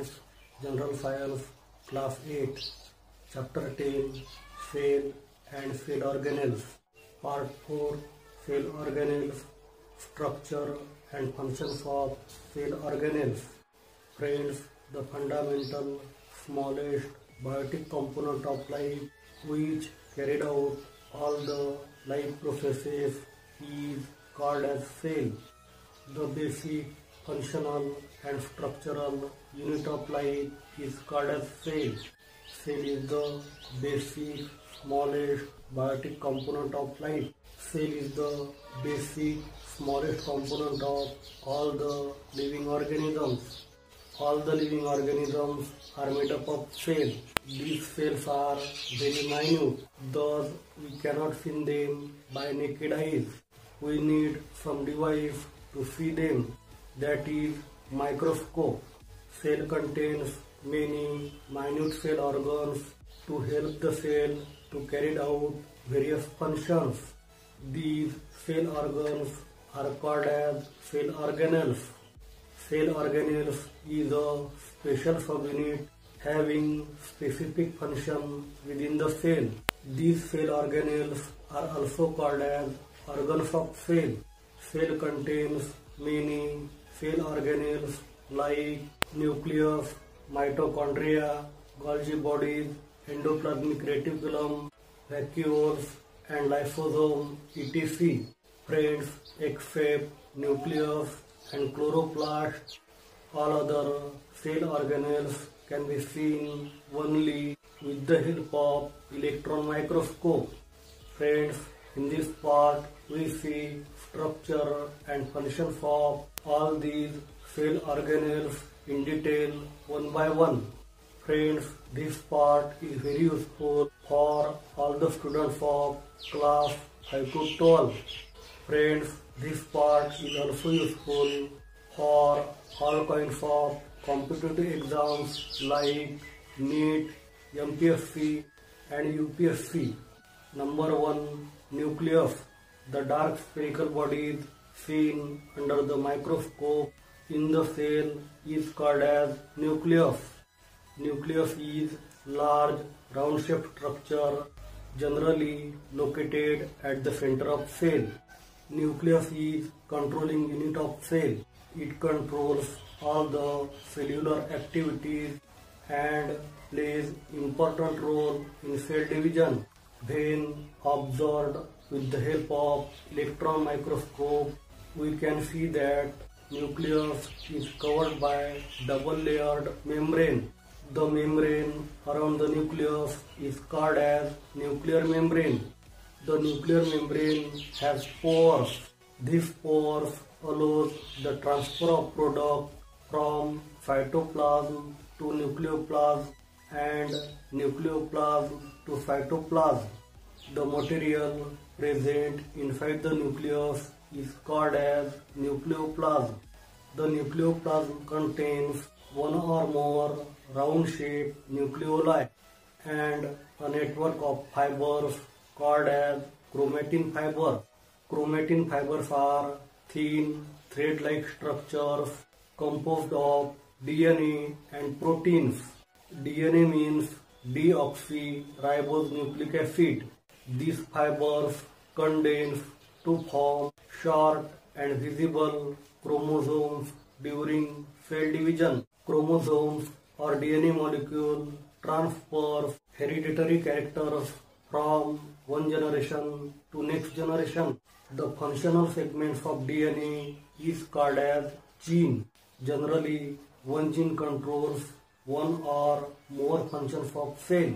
Science, General Science, Class 8, Chapter 10, Cell and Cell Organelles, Part 4, Cell Organelles, Structure and Functions of Cell Organelles. Friends, the fundamental, smallest biotic component of life which carried out all the life processes is called as cell. The basic functional and structural unit of life is called as cell. Cell is the basic, smallest biotic component of life. Cell is the basic, smallest component of all the living organisms. All the living organisms are made up of cells. These cells are very minute, thus we cannot see them by naked eyes. We need some device to see them, that is microscope. Cell contains many minute cell organs to help the cell to carry out various functions. These cell organs are called as cell organelles. Cell organelles is a special subunit having specific function within the cell. These cell organelles are also called as organs of cell. Cell contains many cell organelles like nucleus, mitochondria, Golgi bodies, endoplasmic reticulum, vacuoles and lysosome, etc. Friends, except nucleus and chloroplast, all other cell organelles can be seen only with the help of electron microscope. Friends, in this part we see structure and functions of all these cell organelles in detail one by one. Friends, this part is very useful for all the students of class 5 to 12. Friends, this part is also useful for all kinds of competitive exams like NEET, M.Sc and UPSC. Number 1. Nucleus. The dark spherical body seen under the microscope in the cell is called as nucleus. Nucleus is large round-shaped structure generally located at the center of cell. Nucleus is controlling unit of cell. It controls all the cellular activities and plays important role in cell division. When observed with the help of electron microscope, we can see that nucleus is covered by double-layered membrane. The membrane around the nucleus is called as nuclear membrane. The nuclear membrane has pores. These pores allows the transfer of product from cytoplasm to nucleoplasm and nucleoplasm to cytoplasm. The material present inside the nucleus is called as nucleoplasm. The nucleoplasm contains one or more round-shaped nucleoli and a network of fibers called as chromatin fiber. Chromatin fibers are thin, thread-like structures composed of DNA and proteins. DNA means deoxyribonucleic acid. These fibers condense to form short and visible chromosomes during cell division. Chromosomes or DNA molecule transfers hereditary characters from one generation to next generation. The functional segments of DNA is called as gene. Generally, one gene controls one or more functions of cell,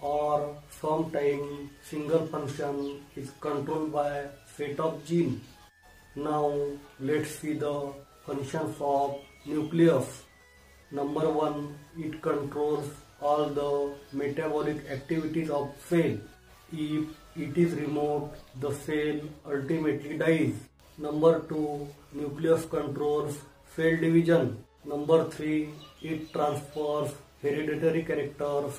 or sometimes single function is controlled by set of genes. Now let's see the functions of nucleus. Number 1. It controls all the metabolic activities of cell. If it is removed, the cell ultimately dies. Number 2. Nucleus controls cell division. Number 3. It transfers hereditary characters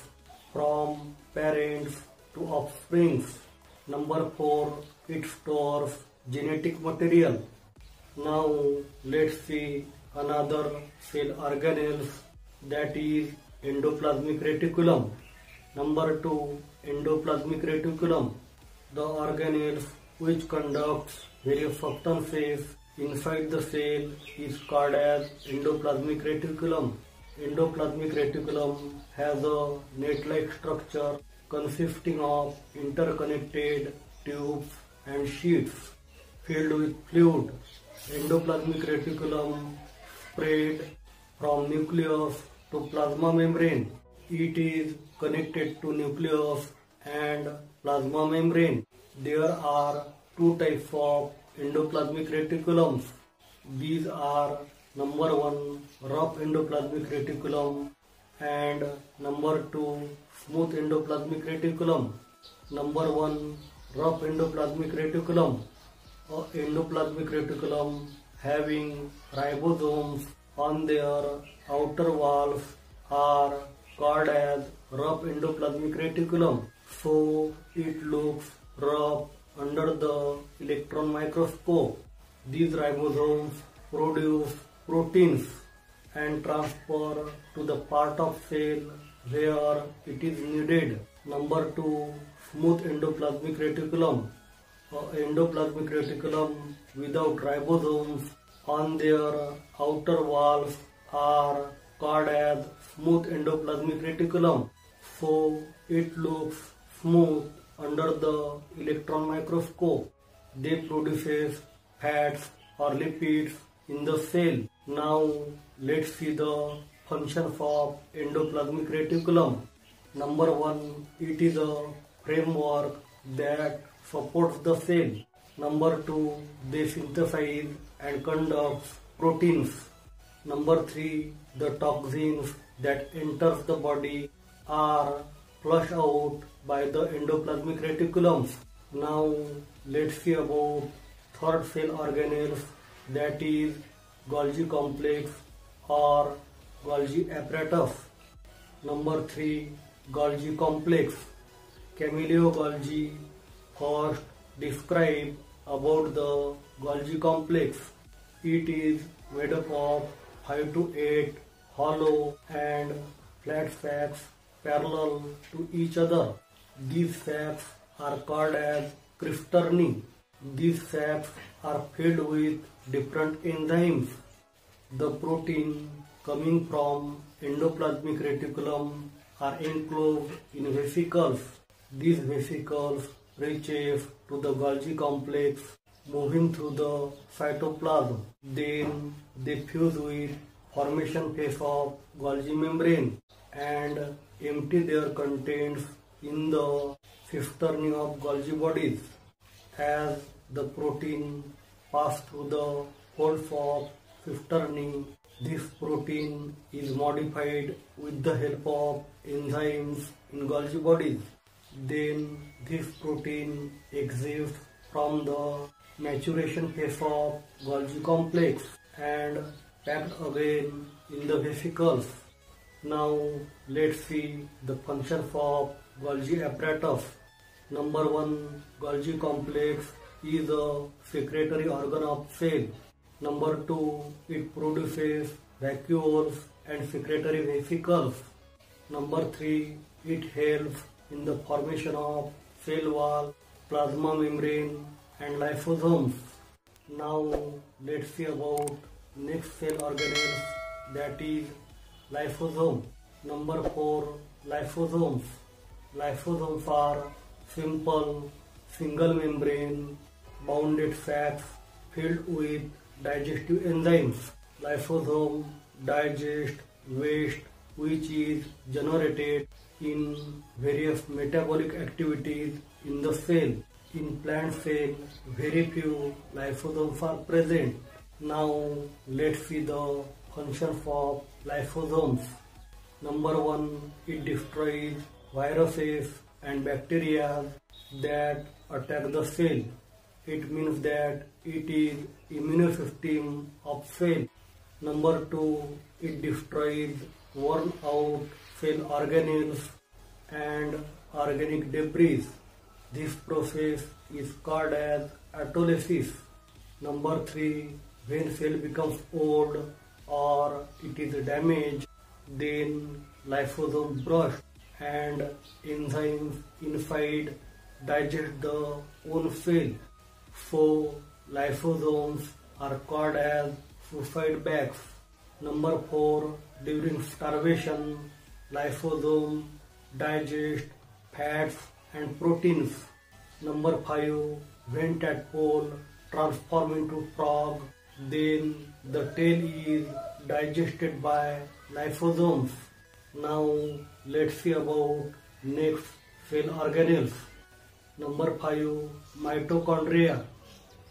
from parents to offsprings. Number 4. It stores genetic material. Now let's see another cell organelles. that is endoplasmic reticulum. Number 2, endoplasmic reticulum. The organelles which conducts various substances inside the cell is called as endoplasmic reticulum. Endoplasmic reticulum has a net-like structure consisting of interconnected tubes and sheets filled with fluid. Endoplasmic reticulum spread from nucleus to plasma membrane. It is connected to nucleus and plasma membrane. There are two types of endoplasmic reticulums. These are number 1, rough endoplasmic reticulum, and number 2, smooth endoplasmic reticulum. Number 1, rough endoplasmic reticulum. A endoplasmic reticulum having ribosomes on their outer walls are called as rough endoplasmic reticulum. So it looks rough under the electron microscope. These ribosomes produce proteins and transfer to the part of cell where it is needed. Number 2, smooth endoplasmic reticulum. Endoplasmic reticulum without ribosomes on their outer walls are called as smooth endoplasmic reticulum. So it looks smooth under the electron microscope. They produces fats or lipids in the cell. Now let's see the functions of endoplasmic reticulum. Number 1, it is a framework that supports the cell. Number 2, they synthesize and conduct proteins. Number 3, the toxins that enters the body are flushed out by the endoplasmic reticulums. Now let's see about third cell organelles, that is Golgi complex or Golgi apparatus. Number 3, Golgi complex. Camillo Golgi first described about the Golgi complex. It is made up of 5 to 8 hollow and flat sacs parallel to each other. These sacs are called as cisternae. These sacs are filled with different enzymes. The protein coming from endoplasmic reticulum are enclosed in vesicles. These vesicles reaches to the Golgi complex, moving through the cytoplasm. Then they fuse with formation phase of Golgi membrane and empty their contents in the cisternae of Golgi bodies. As the protein passes through the folds of cisternae, this protein is modified with the help of enzymes in Golgi bodies. Then this protein exits from the maturation phase of Golgi complex and packed again in the vesicles. Now let's see the functions of Golgi apparatus. Number 1, Golgi complex is a secretory organ of cell. Number 2, it produces vacuoles and secretory vesicles. Number 3, it helps in the formation of cell wall, plasma membrane and lysosomes. Now let's see about next cell organelle, that is lysosome. Number 4, lysosomes. Lysosomes are simple single membrane bounded sacs filled with digestive enzymes. Lysosome digest waste which is generated in various metabolic activities in the cell. In plant cell, very few lysosomes are present. Now let's see the functions of lysosomes. Number 1, it destroys viruses and bacteria that attack the cell. It means that it is immune system of cell. Number 2, it destroys worn out cell organelles and organic debris. This process is called as autolysis. Number 3, when cell becomes old or it is damaged, then lysosome burst and enzymes inside digest the own cell. So lysosomes are called as suicide bags. Number 4. During starvation, lysosome digest fats and proteins. Number 5. When tadpole transform into frog, then the tail is digested by lysosomes. Now let's see about next cell organelles. Number 5. Mitochondria.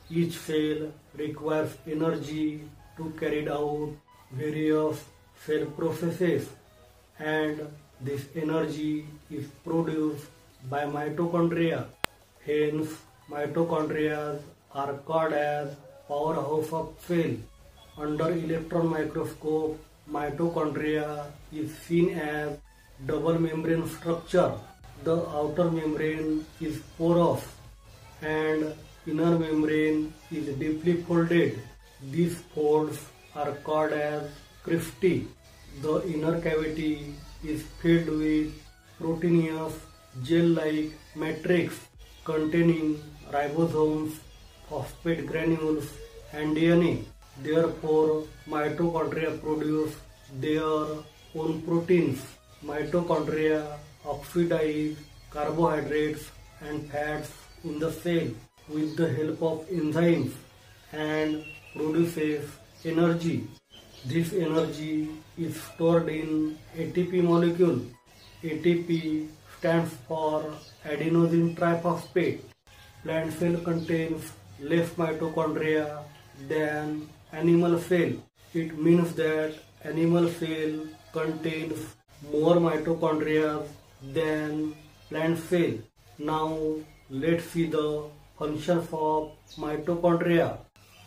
Each cell requires energy to carry out various cell processes, and this energy is produced by mitochondria. Hence, mitochondria are called as powerhouse of cell. Under electron microscope, mitochondria is seen as double membrane structure. The outer membrane is porous and inner membrane is deeply folded. These folds are called as cryptae. The inner cavity is filled with proteinous gel-like matrix containing ribosomes, phosphate granules, and DNA. Therefore, mitochondria produce their own proteins. Mitochondria oxidize carbohydrates and fats in the cell with the help of enzymes and produces energy. This energy is stored in ATP molecule. ATP stands for adenosine triphosphate. Plant cell contains less mitochondria than animal cell. It means that animal cell contains more mitochondria than plant cell. Now let's see the functions of mitochondria.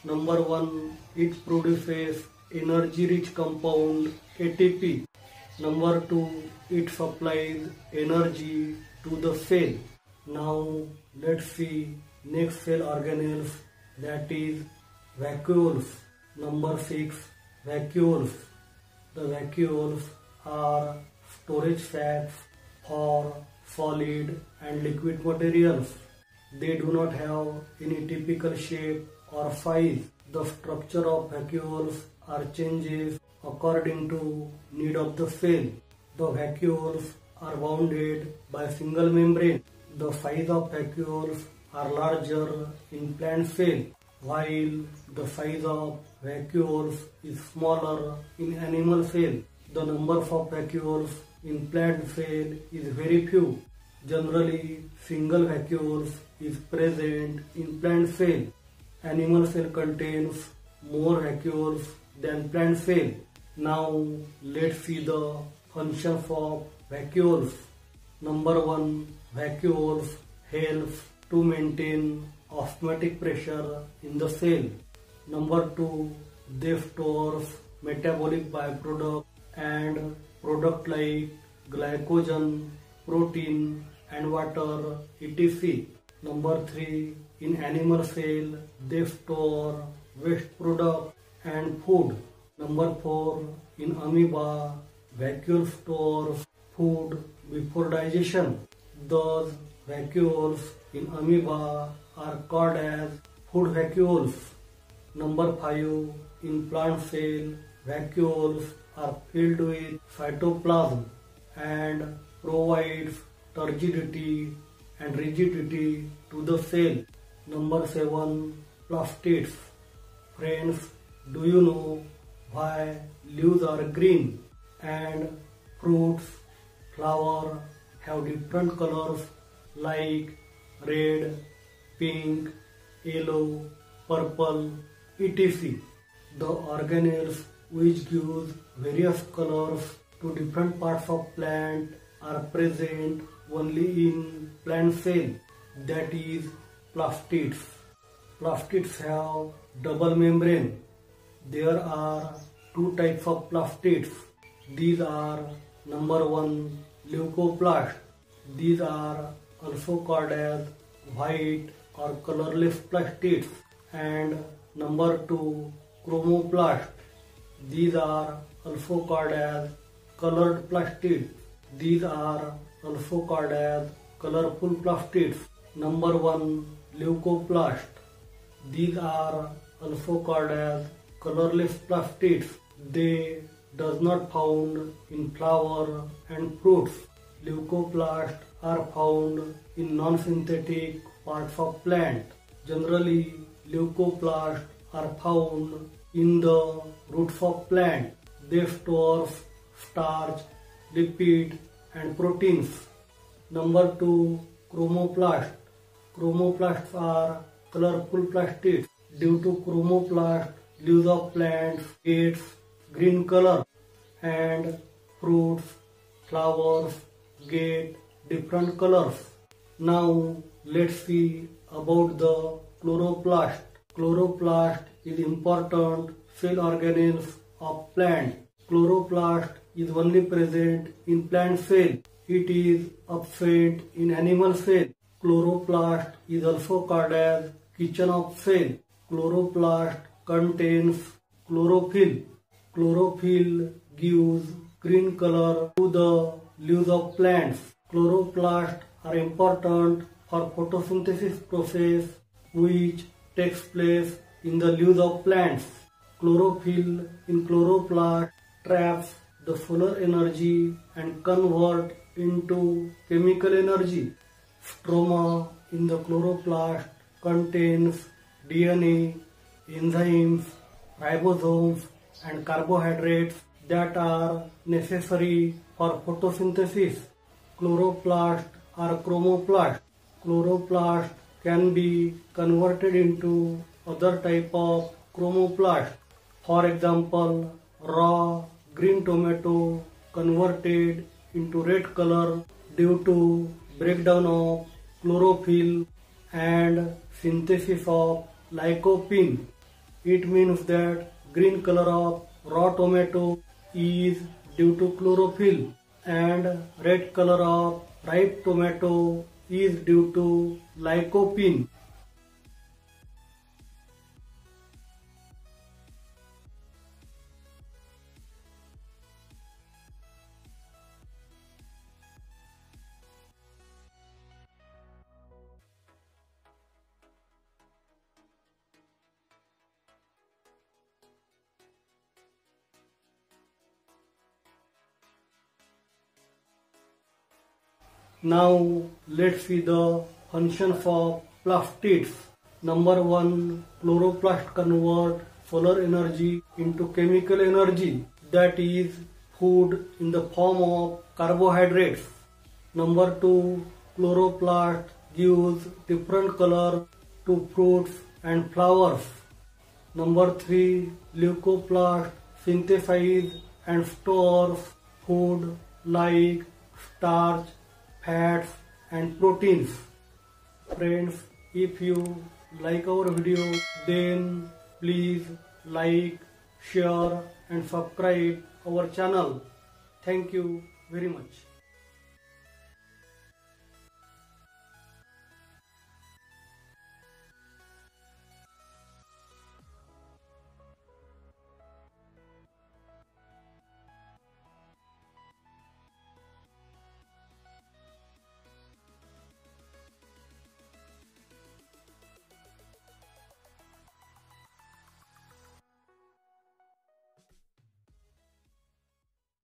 Number 1. It produces energy-rich compound ATP. Number 2. It supplies energy to the cell. Now let's see next cell organelles, that is vacuoles. Number 6. Vacuoles. The vacuoles are storage sacs for solid and liquid materials. They do not have any typical shape or size. The structure of vacuoles are changes according to need of the cell. The vacuoles are bounded by single membrane. The size of vacuoles are larger in plant cell, while the size of vacuoles is smaller in animal cell. The number of vacuoles in plant cell is very few. Generally, single vacuoles is present in plant cell. Animal cell contains more vacuoles than plant cell. Now let's see the functions of vacuoles. Number 1. Vacuoles help to maintain osmotic pressure in the cell. Number 2. They store metabolic byproduct and product like glycogen, protein and water, etc. Number 3. In animal cell, they store waste product and food. Number 4. In amoeba, vacuole stores food before digestion. Thus, vacuoles in amoeba are called as food vacuoles. Number 5. In plant cell, vacuoles are filled with cytoplasm and provides turgidity and rigidity to the cell. Number 7. Plastids. Friends, do you know why leaves are green and fruits, flower have different colors like red, pink, yellow, purple, etc. The organelles which gives various colors to different parts of plant are present only in plant cell, that is plastids. Plastids have double membrane. There are two types of plastids. These are number 1 leucoplast. These are also called as white or colorless plastids, and number 2 chromoplast. These are also called as colored plastids. These are also called as colorful plastids. Number 1, leucoplast. These are also called as colorless plastids. They does not found in flower and fruits. Leucoplasts are found in non-synthetic parts of plant. Generally, leucoplasts are found in the roots of plant. They store starch, lipid and proteins. Number 2, chromoplast. Chromoplasts are colorful plastids. Due to chromoplast, leaves of plants gets green color and fruits, flowers get different colors. Now let's see about the chloroplast. Chloroplast is important cell organelles of plant. Chloroplast is only present in plant cell. It is absent in animal cell. Chloroplast is also called as kitchen of cell. Chloroplast contains chlorophyll. Chlorophyll gives green color to the leaves of plants. Chloroplasts are important for photosynthesis process which takes place in the leaves of plants. Chlorophyll in chloroplast traps the solar energy and convert into chemical energy. Stroma in the chloroplast contains DNA, enzymes, ribosomes and carbohydrates that are necessary for photosynthesis. Chloroplasts are chromoplasts. Chloroplasts can be converted into other type of chromoplast. For example, raw green tomato converted into red color due to breakdown of chlorophyll and synthesis of lycopene. It means that green color of raw tomato is due to chlorophyll and red color of ripe tomato is due to lycopene. Now let's see the functions of plastids. Number 1, chloroplast convert solar energy into chemical energy, that is food in the form of carbohydrates. Number 2, chloroplast gives different color to fruits and flowers. Number 3, leucoplast synthesizes and stores food like starch, fats and proteins. Friends, if you like our video, then please like, share and subscribe our channel. Thank you very much.